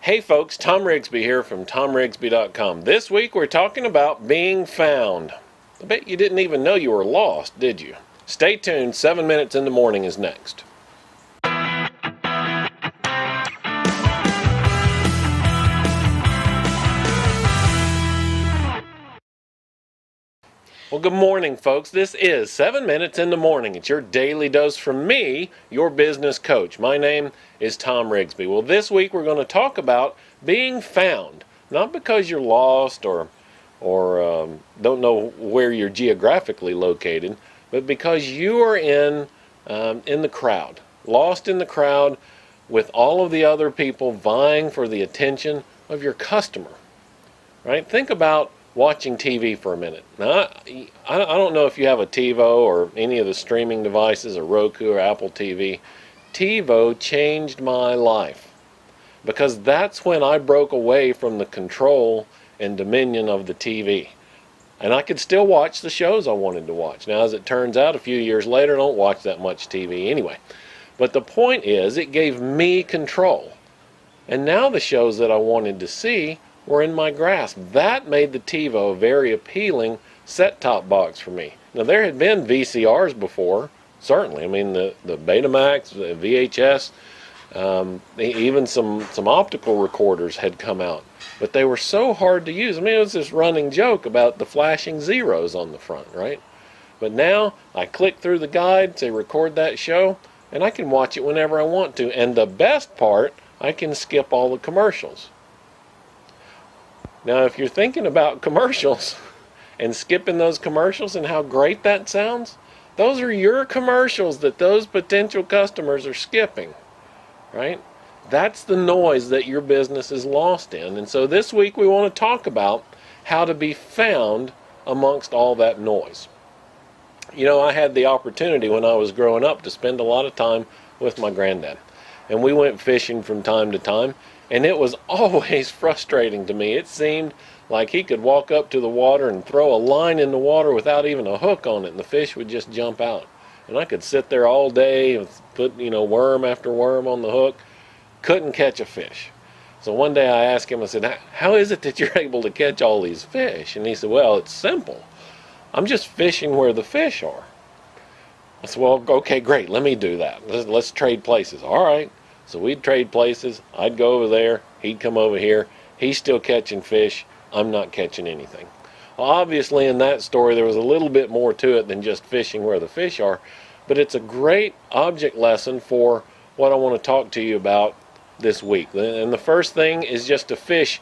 Hey folks, Tom Rigsby here from TomRigsby.com. This week we're talking about being found. I bet you didn't even know you were lost, did you? Stay tuned, 7 minutes in the morning is next. Well, good morning, folks. This is 7 minutes in the morning. It's your daily dose from me, your business coach. My name is Tom Rigsby. Well, this week we're going to talk about being found. Not because you're lost or don't know where you're geographically located, but because you are in the crowd, lost in the crowd with all of the other people vying for the attention of your customer. Right? Think about watching TV for a minute. Now, I don't know if you have a TiVo or any of the streaming devices, or Roku or Apple TV. TiVo changed my life because that's when I broke away from the control and dominion of the TV. And I could still watch the shows I wanted to watch. Now, as it turns out, a few years later, I don't watch that much TV anyway. But the point is, it gave me control. And now the shows that I wanted to see were in my grasp. That made the TiVo a very appealing set-top box for me. Now, there had been VCRs before, certainly. I mean, the Betamax, the VHS, even some optical recorders had come out. But they were so hard to use. I mean, it was this running joke about the flashing zeros on the front, right? But now, I click through the guide, say record that show, and I can watch it whenever I want to. And the best part, I can skip all the commercials. Now, if you're thinking about commercials and skipping those commercials and how great that sounds, those are your commercials that those potential customers are skipping, right? That's the noise that your business is lost in. And so this week we want to talk about how to be found amongst all that noise. You know, I had the opportunity when I was growing up to spend a lot of time with my granddad. And we went fishing from time to time. And it was always frustrating to me. It seemed like he could walk up to the water and throw a line in the water without even a hook on it, and the fish would just jump out. And I could sit there all day and put, worm after worm on the hook. Couldn't catch a fish. So one day I asked him, I said, how is it that you're able to catch all these fish? And he said, well, it's simple. I'm just fishing where the fish are. I said, well, okay, great. Let me do that. Let's trade places. All right. So we'd trade places. I'd go over there. He'd come over here. He's still catching fish. I'm not catching anything. Well, obviously, in that story, there was a little bit more to it than just fishing where the fish are. But it's a great object lesson for what I want to talk to you about this week. And the first thing is just to fish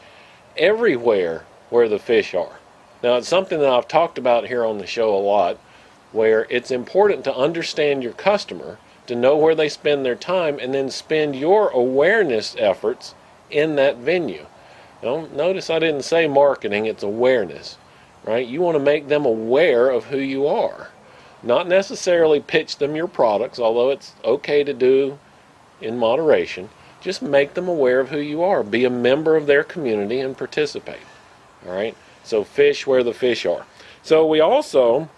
everywhere where the fish are. Now, it's something that I've talked about here on the show a lot, where it's important to understand your customer, to know where they spend their time, and then spend your awareness efforts in that venue. Now, notice I didn't say marketing, it's awareness, right? You want to make them aware of who you are. Not necessarily pitch them your products, although it's okay to do in moderation. Just make them aware of who you are. Be a member of their community and participate. All right? So fish where the fish are. So we also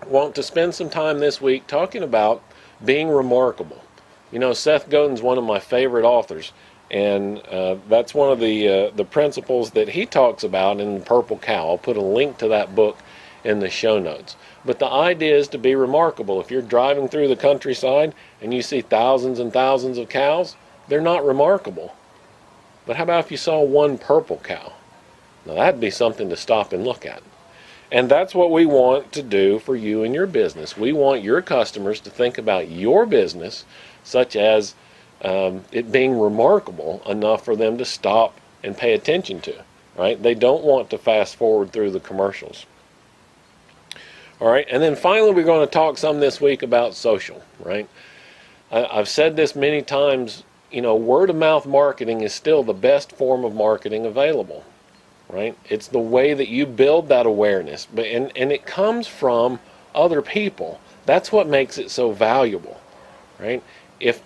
want to spend some time this week talking about being remarkable. You know, Seth Godin's one of my favorite authors, and that's one of the principles that he talks about in Purple Cow. I'll put a link to that book in the show notes. But the idea is to be remarkable. If you're driving through the countryside and you see thousands and thousands of cows, they're not remarkable. But how about if you saw one purple cow? Now that'd be something to stop and look at. And that's what we want to do for you and your business. We want your customers to think about your business such as it being remarkable enough for them to stop and pay attention to, right? They don't want to fast forward through the commercials. All right, and then finally we're going to talk some this week about social, right? I've said this many times, word of mouth marketing is still the best form of marketing available. Right? It's the way that you build that awareness, and it comes from other people. That's what makes it so valuable, right? If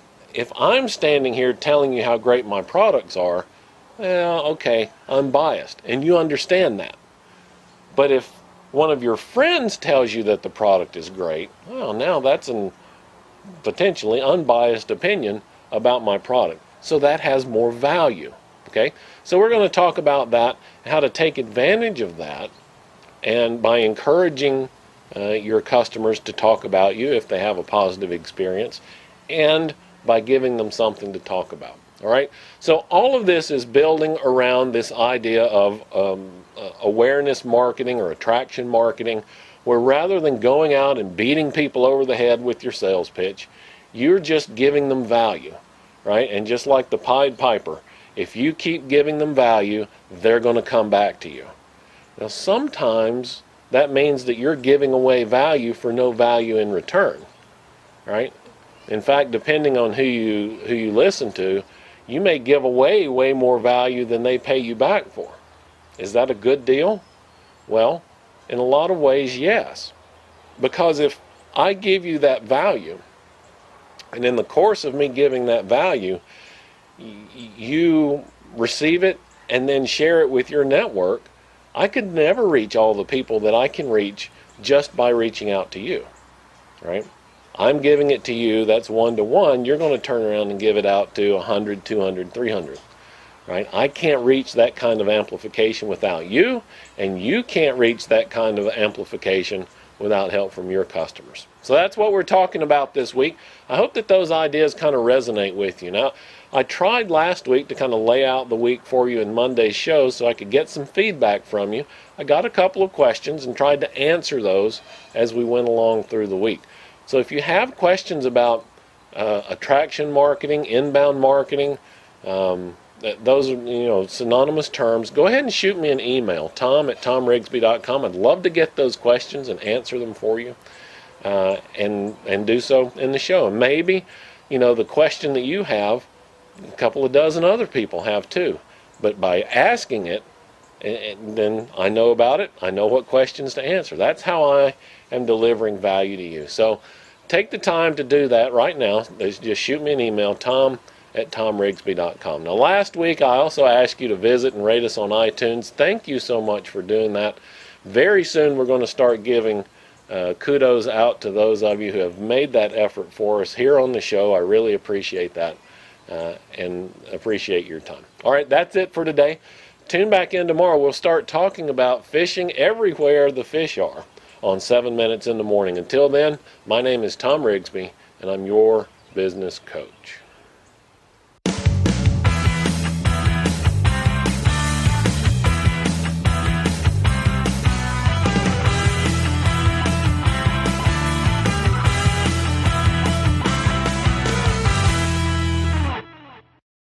I'm standing here telling you how great my products are, well, okay, I'm biased, and you understand that. But if one of your friends tells you that the product is great, well, now that's a potentially unbiased opinion about my product. So that has more value. Okay, so we're going to talk about that, how to take advantage of that, and by encouraging your customers to talk about you if they have a positive experience, and by giving them something to talk about. All right, so all of this is building around this idea of awareness marketing or attraction marketing, where rather than going out and beating people over the head with your sales pitch, you're just giving them value, right? And just like the Pied Piper, if you keep giving them value, they're going to come back to you. Now, sometimes that means that you're giving away value for no value in return, right? In fact, depending on who you listen to, you may give away way more value than they pay you back for. Is that a good deal? Well, in a lot of ways, yes. Because if I give you that value, and in the course of me giving that value, you receive it and then share it with your network, I could never reach all the people that I can reach just by reaching out to you, right? I'm giving it to you, that's one-to-one. You're going to turn around and give it out to 100, 200, 300, right? I can't reach that kind of amplification without you, and you can't reach that kind of amplification without help from your customers. So that's what we're talking about this week. I hope that those ideas kind of resonate with you. Now, I tried last week to kind of lay out the week for you in Monday's show so I could get some feedback from you. I got a couple of questions and tried to answer those as we went along through the week. So if you have questions about attraction marketing, inbound marketing, those are synonymous terms, go ahead and shoot me an email, tom@tomrigsby.com. I'd love to get those questions and answer them for you, and do so in the show. And maybe the question that you have, a couple of dozen other people have too. But by asking it, and then I know about it, I know what questions to answer. That's how I am delivering value to you. So take the time to do that right now. Just shoot me an email, tom@tomrigsby.com. Now, last week I also asked you to visit and rate us on iTunes. Thank you so much for doing that. Very soon we're going to start giving kudos out to those of you who have made that effort for us here on the show. I really appreciate that, and appreciate your time. All right, that's it for today. Tune back in tomorrow. We'll start talking about fishing everywhere the fish are on 7 Minutes in the Morning. Until then, my name is Tom Rigsby, and I'm your business coach.